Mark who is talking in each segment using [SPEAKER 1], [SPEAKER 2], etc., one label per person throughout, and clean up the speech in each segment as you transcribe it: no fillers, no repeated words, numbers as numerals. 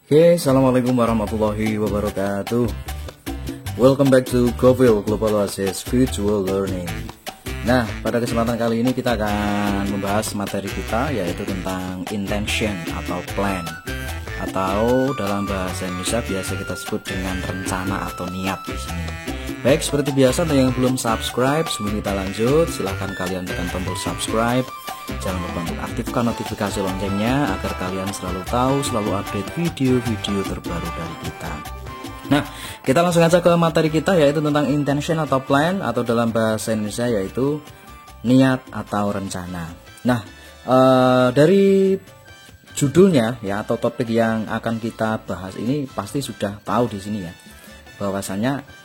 [SPEAKER 1] Oke, assalamualaikum warahmatullahi wabarakatuh. Welcome back to Govil Global Oasis Virtual Learning. Nah, pada kesempatan kali ini kita akan membahas materi kita, yaitu tentang intention atau plan, atau dalam bahasa Indonesia biasa kita sebut dengan rencana atau niat di sini. Baik, seperti biasa, untuk yang belum subscribe, sebelum kita lanjut, silahkan kalian tekan tombol subscribe. Jangan lupa untuk aktifkan notifikasi loncengnya agar kalian selalu tahu, selalu update video-video terbaru dari kita. Nah, kita langsung aja ke materi kita, yaitu tentang intention atau plan, atau dalam bahasa Indonesia yaitu niat atau rencana. Nah, dari judulnya ya, atau topik yang akan kita bahas ini pasti sudah tahu di sini ya, bahwasanya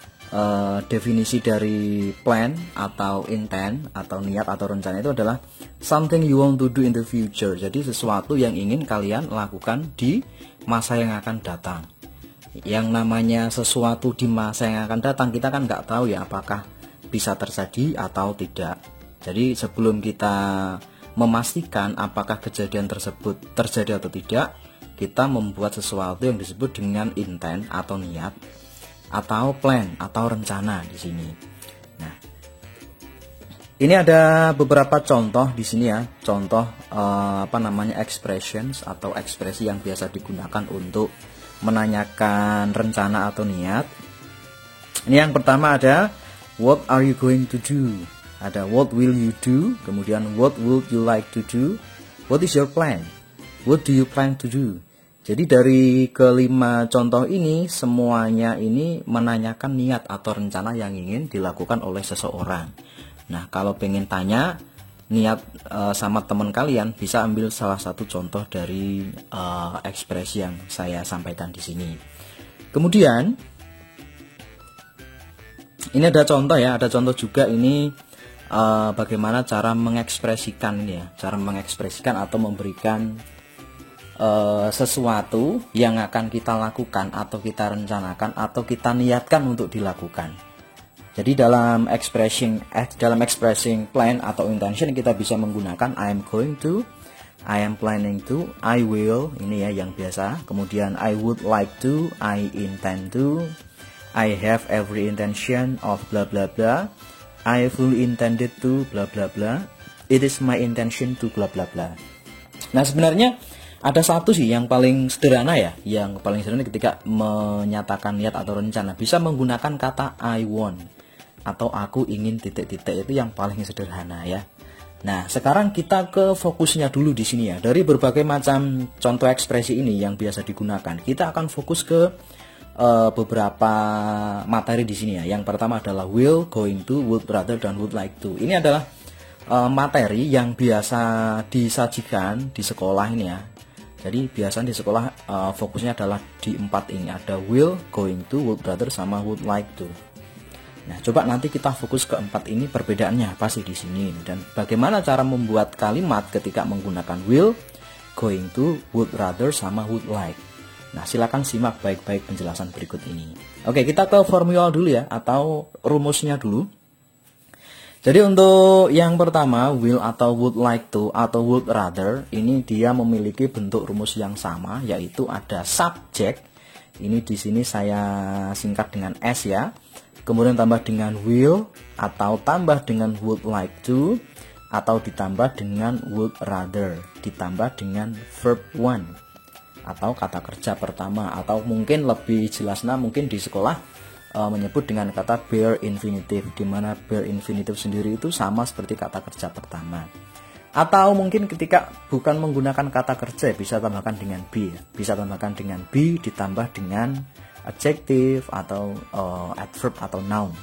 [SPEAKER 1] definisi dari plan atau intent atau niat atau rencana itu adalah something you want to do in the future. Jadi sesuatu yang ingin kalian lakukan di masa yang akan datang. Yang namanya sesuatu di masa yang akan datang, kita kan nggak tahu ya apakah bisa terjadi atau tidak. Jadi sebelum kita memastikan apakah kejadian tersebut terjadi atau tidak, kita membuat sesuatu yang disebut dengan intent atau niat, atau plan atau rencana di sini. Nah, ini ada beberapa contoh di sini ya, contoh expressions atau ekspresi yang biasa digunakan untuk menanyakan rencana atau niat. Ini yang pertama ada what are you going to do? Ada what will you do? Kemudian what would you like to do? What is your plan? What do you plan to do? Jadi dari kelima contoh ini, semuanya ini menanyakan niat atau rencana yang ingin dilakukan oleh seseorang. Nah, kalau pengen tanya niat sama teman kalian, bisa ambil salah satu contoh dari ekspresi yang saya sampaikan di sini. Kemudian ini ada contoh ya, ada contoh juga ini bagaimana cara mengekspresikan ini ya, cara mengekspresikan atau memberikan sesuatu yang akan kita lakukan atau kita rencanakan atau kita niatkan untuk dilakukan. Jadi dalam expressing plan atau intention kita bisa menggunakan I am going to, I am planning to, I will, ini ya yang biasa. Kemudian I would like to, I intend to, I have every intention of bla bla bla, I fully intended to bla bla bla, it is my intention to bla bla bla. Nah, sebenarnya ada satu sih yang paling sederhana ya, yang paling sederhana ketika menyatakan niat atau rencana, bisa menggunakan kata I want atau aku ingin titik-titik, itu yang paling sederhana ya. Nah, sekarang kita ke fokusnya dulu di sini ya. Dari berbagai macam contoh ekspresi ini yang biasa digunakan, kita akan fokus ke beberapa materi di sini ya. Yang pertama adalah will, going to, would rather, dan would like to. Ini adalah materi yang biasa disajikan di sekolah ini ya. Jadi biasanya di sekolah fokusnya adalah di 4 ini, ada will, going to, would rather, sama would like to. Nah, coba nanti kita fokus ke 4 ini, perbedaannya apa sih di sini, dan bagaimana cara membuat kalimat ketika menggunakan will, going to, would rather, sama would like. Nah, silakan simak baik-baik penjelasan berikut ini. Oke, kita ke formula dulu ya, atau rumusnya dulu. Jadi untuk yang pertama, will atau would like to atau would rather, ini dia memiliki bentuk rumus yang sama, yaitu ada subject. Ini di sini saya singkat dengan S ya. Kemudian tambah dengan will atau tambah dengan would like to atau ditambah dengan would rather, ditambah dengan verb one atau kata kerja pertama, atau mungkin lebih jelasnya mungkin di sekolah menyebut dengan kata bare infinitive, di mana bare infinitive sendiri itu sama seperti kata kerja pertama. Atau mungkin ketika bukan menggunakan kata kerja, bisa tambahkan dengan be, bisa tambahkan dengan be ditambah dengan adjective atau adverb atau noun.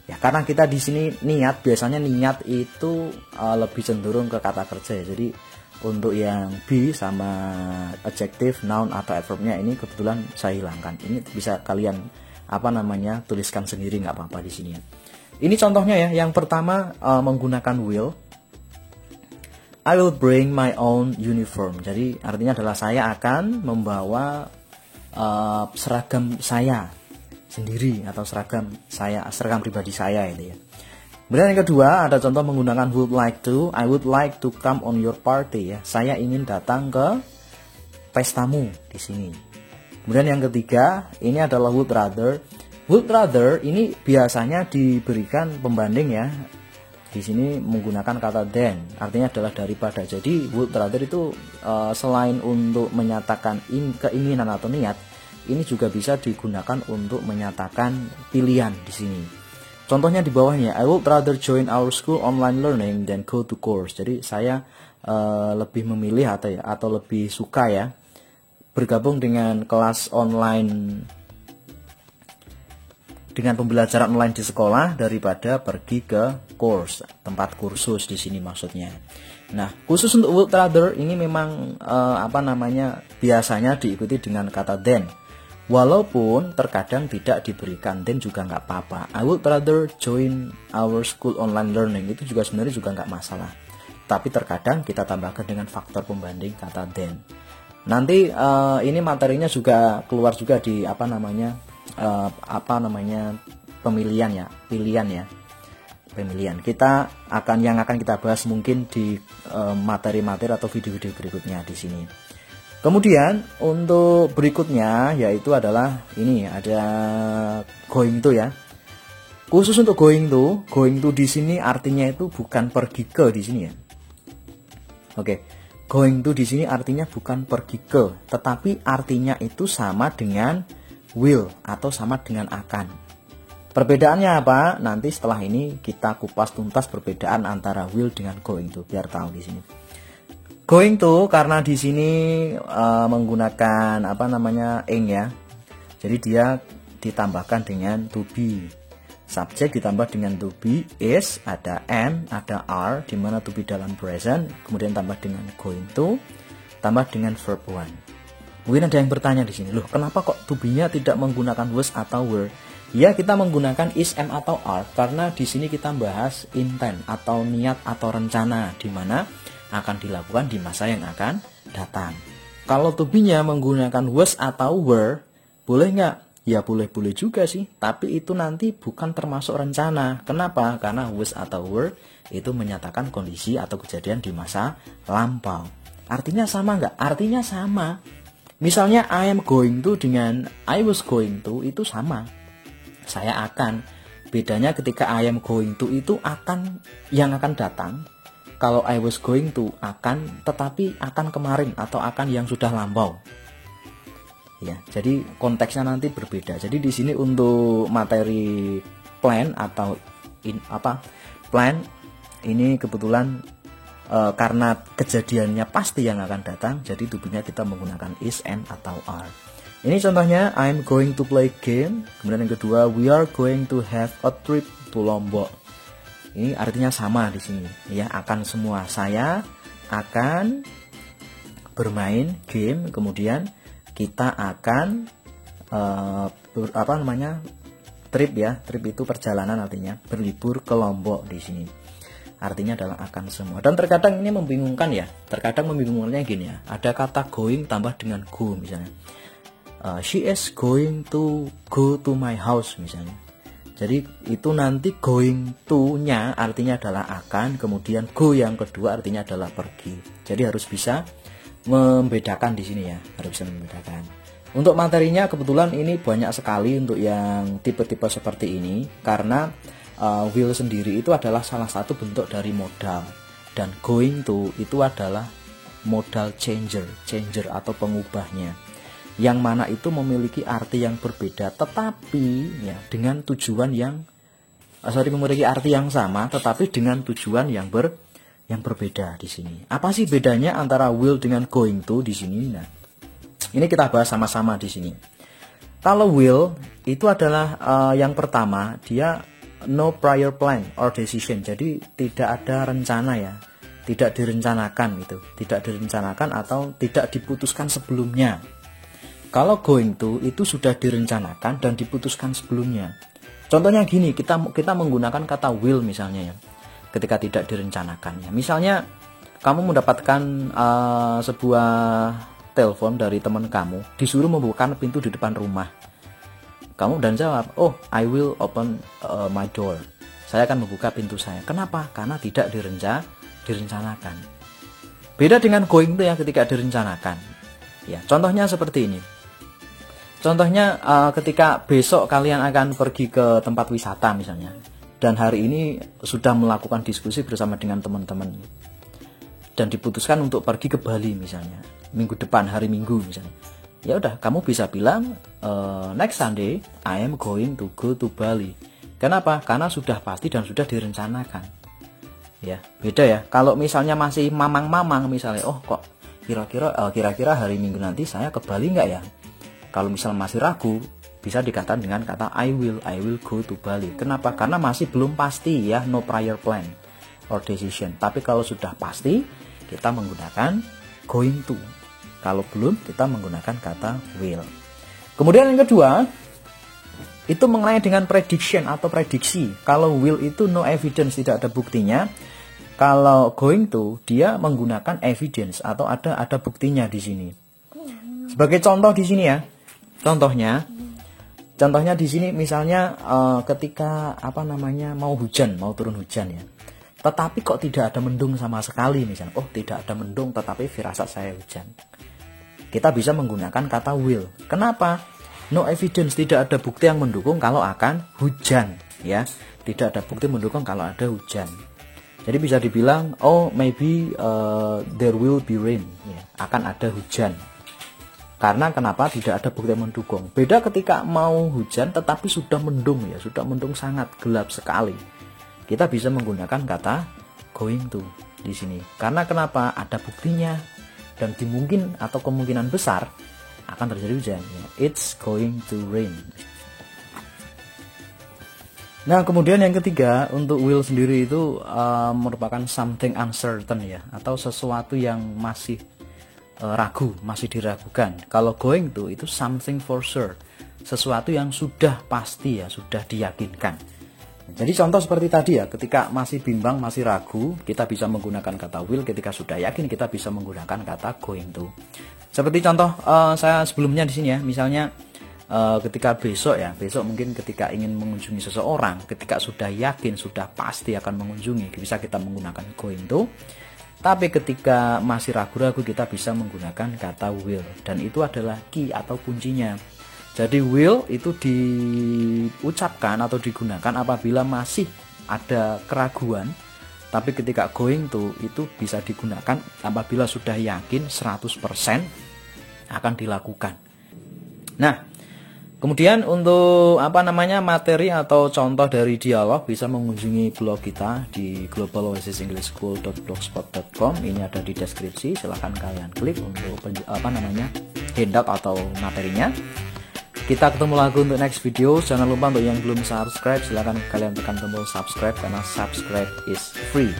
[SPEAKER 1] Ya, karena kita di sini niat, biasanya niat itu lebih cenderung ke kata kerja. Jadi untuk yang be sama adjective, noun atau adverbnya ini kebetulan saya hilangkan. Ini bisa kalian tuliskan sendiri, nggak apa-apa di sini ya. Ini contohnya ya. Yang pertama menggunakan will. I will bring my own uniform. Jadi artinya adalah saya akan membawa seragam saya sendiri atau seragam pribadi saya itu ya. Kemudian yang kedua ada contoh menggunakan would like to. I would like to come on your party ya. Saya ingin datang ke pestamu di sini. Kemudian yang ketiga, ini adalah would rather. Would rather ini biasanya diberikan pembanding ya. Di sini menggunakan kata than, artinya adalah daripada. Jadi would rather itu selain untuk menyatakan keinginan atau niat, ini juga bisa digunakan untuk menyatakan pilihan di sini. Contohnya di bawahnya, I would rather join our school online learning than go to course. Jadi saya lebih memilih atau lebih suka ya bergabung dengan kelas online, dengan pembelajaran online di sekolah daripada pergi ke course, tempat kursus di sini maksudnya. Nah, khusus untuk would rather ini memang biasanya diikuti dengan kata than. Walaupun terkadang tidak diberikan than juga nggak apa-apa. I would rather join our school online learning, itu juga sebenarnya juga nggak masalah. Tapi terkadang kita tambahkan dengan faktor pembanding kata than. Nanti ini materinya juga keluar juga di pemilihan. Kita akan kita bahas mungkin di materi-materi atau video-video berikutnya di sini. Kemudian untuk berikutnya yaitu adalah ini ada going to ya. Khusus untuk going to di sini artinya itu bukan pergi ke di sini ya. Oke. Going to di sini artinya bukan pergi ke, tetapi artinya itu sama dengan will atau sama dengan akan. Perbedaannya apa? Nanti setelah ini kita kupas tuntas perbedaan antara will dengan going to biar tahu di sini. Going to karena di sini menggunakan ing ya. Jadi dia ditambahkan dengan to be. Subjek ditambah dengan to be, is, ada am, ada are, di mana to be dalam present, kemudian tambah dengan going to, tambah dengan verb one. Mungkin ada yang bertanya di sini, loh kenapa kok to be-nya tidak menggunakan was atau were? Ya kita menggunakan is, am atau are karena di sini kita bahas intent atau niat atau rencana di mana akan dilakukan di masa yang akan datang. Kalau to be-nya menggunakan was atau were, boleh nggak? Ya boleh-boleh juga sih, tapi itu nanti bukan termasuk rencana. Kenapa? Karena was atau were itu menyatakan kondisi atau kejadian di masa lampau. Artinya sama nggak? Artinya sama. Misalnya I am going to dengan I was going to itu sama. Saya akan. Bedanya ketika I am going to itu akan yang akan datang. Kalau I was going to akan, tetapi akan kemarin atau akan yang sudah lampau. Ya, jadi konteksnya nanti berbeda. Jadi di sini untuk materi plan atau plan ini kebetulan karena kejadiannya pasti yang akan datang, jadi tubuhnya kita menggunakan is, am atau are. Ini contohnya I'm going to play game. Kemudian yang kedua we are going to have a trip to Lombok. Ini artinya sama di sini ya, akan semua. Saya akan bermain game, kemudian kita akan trip ya. Trip itu perjalanan artinya berlibur ke Lombok di sini. Artinya adalah akan semua. Dan terkadang ini membingungkan ya. Terkadang membingungkannya gini ya. Ada kata going tambah dengan go misalnya. She is going to go to my house misalnya. Jadi itu nanti going to-nya artinya adalah akan, kemudian go yang kedua artinya adalah pergi. Jadi harus bisa membedakan di sini ya, harus bisa membedakan. Untuk materinya kebetulan ini banyak sekali untuk yang tipe-tipe seperti ini karena will sendiri itu adalah salah satu bentuk dari modal dan going to itu adalah modal changer atau pengubahnya. Yang mana itu memiliki arti yang berbeda tetapi ya dengan tujuan yang memiliki arti yang sama tetapi dengan tujuan yang berbeda di sini. Apa sih bedanya antara will dengan going to di sini? Nah, ini kita bahas sama-sama di sini. Kalau will itu adalah yang pertama, dia no prior plan or decision. Jadi tidak ada rencana ya, tidak direncanakan itu, tidak direncanakan atau tidak diputuskan sebelumnya. Kalau going to itu sudah direncanakan dan diputuskan sebelumnya. Contohnya gini, kita menggunakan kata will misalnya ya. Ketika tidak direncanakan ya. Misalnya kamu mendapatkan sebuah telepon dari teman kamu, disuruh membuka pintu di depan rumah. Kamu dan jawab, "Oh, I will open my door." Saya akan membuka pintu saya. Kenapa? Karena tidak direncanakan. Beda dengan going to yang ketika direncanakan. Ya, contohnya seperti ini. Contohnya ketika besok kalian akan pergi ke tempat wisata misalnya, dan hari ini sudah melakukan diskusi bersama dengan teman-teman dan diputuskan untuk pergi ke Bali misalnya, minggu depan hari Minggu misalnya. Ya udah, kamu bisa bilang next Sunday I am going to go to Bali. Kenapa? Karena sudah pasti dan sudah direncanakan. Ya, beda ya. Kalau misalnya masih mamang-mamang misalnya, oh kok kira-kira hari Minggu nanti saya ke Bali nggak ya? Kalau misalnya masih ragu, bisa dikatakan dengan kata I will go to Bali. Kenapa? Karena masih belum pasti ya, no prior plan or decision. Tapi kalau sudah pasti, kita menggunakan going to. Kalau belum, kita menggunakan kata will. Kemudian yang kedua, itu mengenai dengan prediction atau prediksi. Kalau will itu no evidence, tidak ada buktinya. Kalau going to, dia menggunakan evidence atau ada buktinya di sini. Sebagai contoh di sini ya. Contohnya di sini misalnya ketika mau hujan, mau turun hujan ya. Tetapi kok tidak ada mendung sama sekali misalnya. Oh, tidak ada mendung tetapi firasat saya hujan. Kita bisa menggunakan kata will. Kenapa? No evidence, tidak ada bukti yang mendukung kalau akan hujan ya. Tidak ada bukti mendukung kalau ada hujan. Jadi bisa dibilang oh maybe there will be rain ya. Akan ada hujan. Karena kenapa? Tidak ada bukti yang mendukung. Beda ketika mau hujan tetapi sudah mendung ya, sudah mendung sangat gelap sekali. Kita bisa menggunakan kata going to di sini. Karena kenapa? Ada buktinya dan dimungkin atau kemungkinan besar akan terjadi hujan ya. It's going to rain. Nah, kemudian yang ketiga untuk will sendiri itu merupakan something uncertain ya, atau sesuatu yang masih ragu, masih diragukan. Kalau going to itu something for sure, sesuatu yang sudah pasti ya, sudah diyakinkan. Jadi contoh seperti tadi ya, ketika masih bimbang, masih ragu, kita bisa menggunakan kata will. Ketika sudah yakin, kita bisa menggunakan kata going to. Seperti contoh saya sebelumnya di sini ya, misalnya ketika besok mungkin ketika ingin mengunjungi seseorang, ketika sudah yakin, sudah pasti akan mengunjungi, bisa kita menggunakan going to. Tapi ketika masih ragu-ragu, kita bisa menggunakan kata will, dan itu adalah key atau kuncinya. Jadi will itu diucapkan atau digunakan apabila masih ada keraguan, tapi ketika going to itu bisa digunakan apabila sudah yakin 100% akan dilakukan. Nah, kemudian untuk materi atau contoh dari dialog bisa mengunjungi blog kita di globaloasisenglishschool.blogspot.com. Ini ada di deskripsi, silahkan kalian klik untuk handout atau materinya. Kita ketemu lagi untuk next video. Jangan lupa untuk yang belum subscribe, silahkan kalian tekan tombol subscribe karena subscribe is free.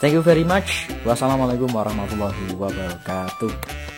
[SPEAKER 1] Thank you very much. Wassalamualaikum warahmatullahi wabarakatuh.